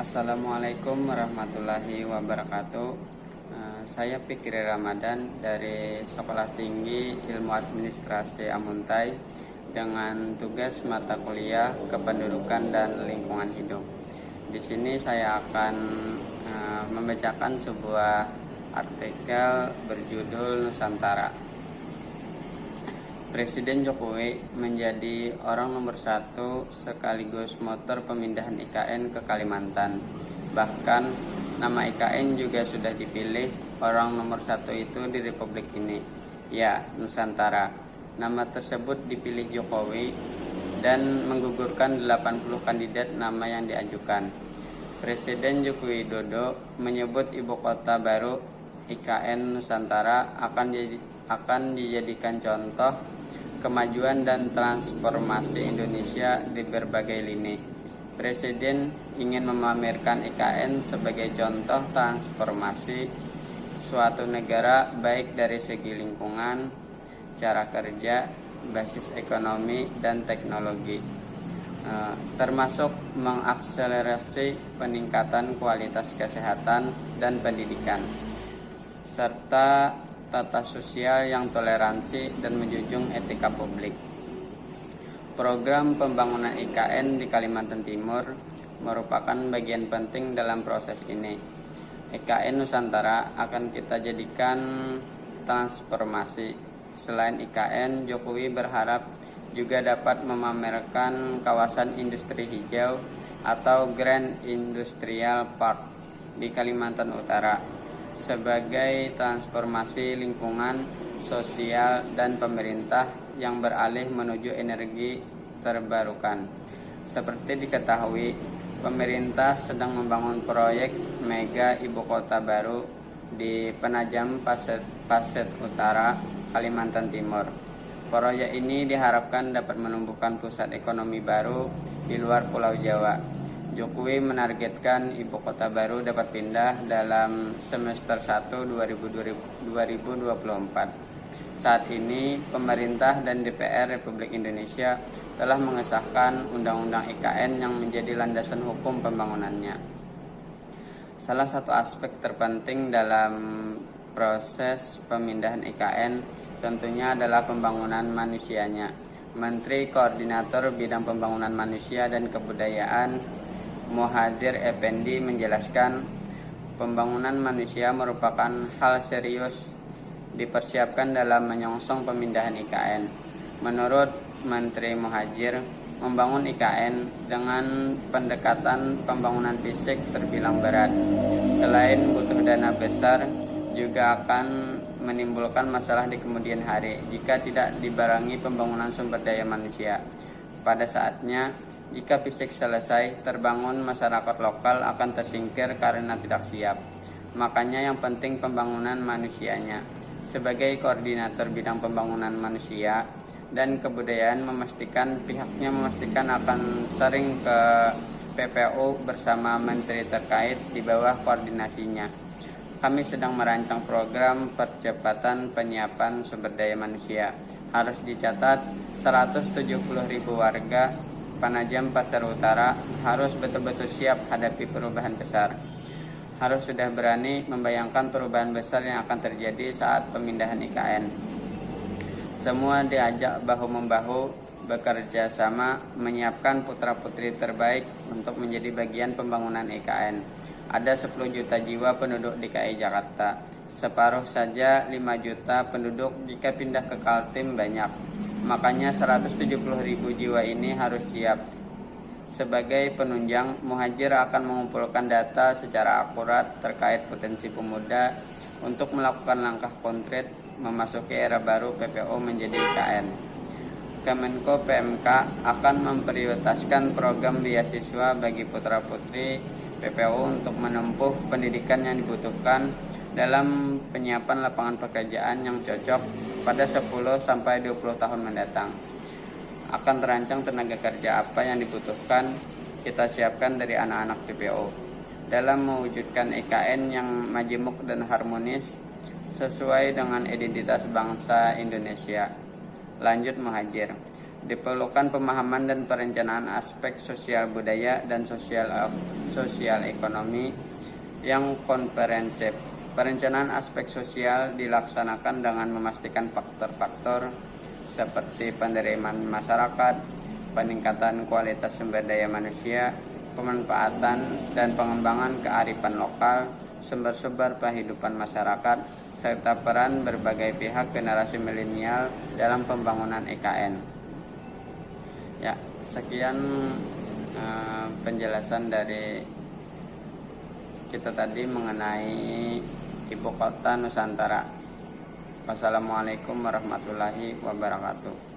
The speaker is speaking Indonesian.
Assalamualaikum warahmatullahi wabarakatuh. Saya Fikri Ramadan dari Sekolah Tinggi Ilmu Administrasi Amuntai dengan tugas mata kuliah Kependudukan dan Lingkungan Hidup. Di sini saya akan membacakan sebuah artikel berjudul Nusantara. Presiden Jokowi menjadi orang nomor 1 sekaligus motor pemindahan IKN ke Kalimantan. Bahkan nama IKN juga sudah dipilih orang nomor 1 itu di Republik ini, ya Nusantara. Nama tersebut dipilih Jokowi dan menggugurkan 80 kandidat nama yang diajukan. Presiden Joko Widodo menyebut ibu kota baru IKN Nusantara akan dijadikan contoh kemajuan dan transformasi Indonesia di berbagai lini. Presiden ingin memamerkan IKN sebagai contoh transformasi suatu negara baik dari segi lingkungan, cara kerja, basis ekonomi, dan teknologi, termasuk mengakselerasi peningkatan kualitas kesehatan dan pendidikan, serta tata sosial yang toleransi dan menjunjung etika publik. Program pembangunan IKN di Kalimantan Timur merupakan bagian penting dalam proses ini. IKN Nusantara akan kita jadikan transformasi. Selain IKN, Jokowi berharap juga dapat memamerkan kawasan industri hijau atau Grand Industrial Park di Kalimantan Utara sebagai transformasi lingkungan, sosial, dan pemerintah yang beralih menuju energi terbarukan. Seperti diketahui, pemerintah sedang membangun proyek mega ibu kota baru di Penajam Pasir Utara, Kalimantan Timur. Proyek ini diharapkan dapat menumbuhkan pusat ekonomi baru di luar Pulau Jawa. Jokowi menargetkan ibu kota baru dapat pindah dalam semester 1 2024. Saat ini, pemerintah dan DPR Republik Indonesia telah mengesahkan Undang-Undang IKN yang menjadi landasan hukum pembangunannya. Salah satu aspek terpenting dalam proses pemindahan IKN tentunya adalah pembangunan manusianya. Menteri Koordinator Bidang Pembangunan Manusia dan Kebudayaan Muhadjir Effendi menjelaskan, pembangunan manusia merupakan hal serius dipersiapkan dalam menyongsong pemindahan IKN. Menurut Menteri Muhadjir, membangun IKN dengan pendekatan pembangunan fisik terbilang berat. Selain butuh dana besar, juga akan menimbulkan masalah di kemudian hari jika tidak dibarengi pembangunan sumber daya manusia. Pada saatnya, jika fisik selesai terbangun, masyarakat lokal akan tersingkir karena tidak siap. Makanya yang penting pembangunan manusianya. Sebagai koordinator bidang pembangunan manusia dan kebudayaan pihaknya memastikan akan sering ke PPU bersama menteri terkait di bawah koordinasinya. Kami sedang merancang program percepatan penyiapan sumber daya manusia. Harus dicatat 170.000 warga Penajam Pasir Utara harus betul-betul siap hadapi perubahan besar. Harus sudah berani membayangkan perubahan besar yang akan terjadi saat pemindahan IKN. Semua diajak bahu-membahu bekerja sama menyiapkan putra-putri terbaik untuk menjadi bagian pembangunan IKN. Ada 10 juta jiwa penduduk DKI Jakarta. Separuh saja 5 juta penduduk jika pindah ke Kaltim banyak. Makanya 170.000 jiwa ini harus siap. Sebagai penunjang, Muhadjir akan mengumpulkan data secara akurat terkait potensi pemuda untuk melakukan langkah konkret memasuki era baru PPO menjadi IKN. Kemenko PMK akan memprioritaskan program beasiswa bagi putra-putri PPO untuk menempuh pendidikan yang dibutuhkan dalam penyiapan lapangan pekerjaan yang cocok pada 10-20 tahun mendatang. Akan terancang tenaga kerja apa yang dibutuhkan, kita siapkan dari anak-anak PPO dalam mewujudkan IKN yang majemuk dan harmonis sesuai dengan identitas bangsa Indonesia. Lanjut Muhadjir, Diperlukan pemahaman dan perencanaan aspek sosial budaya dan sosial ekonomi yang komprehensif. Perencanaan aspek sosial dilaksanakan dengan memastikan faktor-faktor seperti penerimaan masyarakat, peningkatan kualitas sumber daya manusia, pemanfaatan dan pengembangan kearifan lokal, sumber-sumber kehidupan masyarakat, serta peran berbagai pihak generasi milenial dalam pembangunan IKN. Ya, sekian penjelasan dari kita tadi mengenai Ibu Kota Nusantara. Wassalamualaikum warahmatullahi wabarakatuh.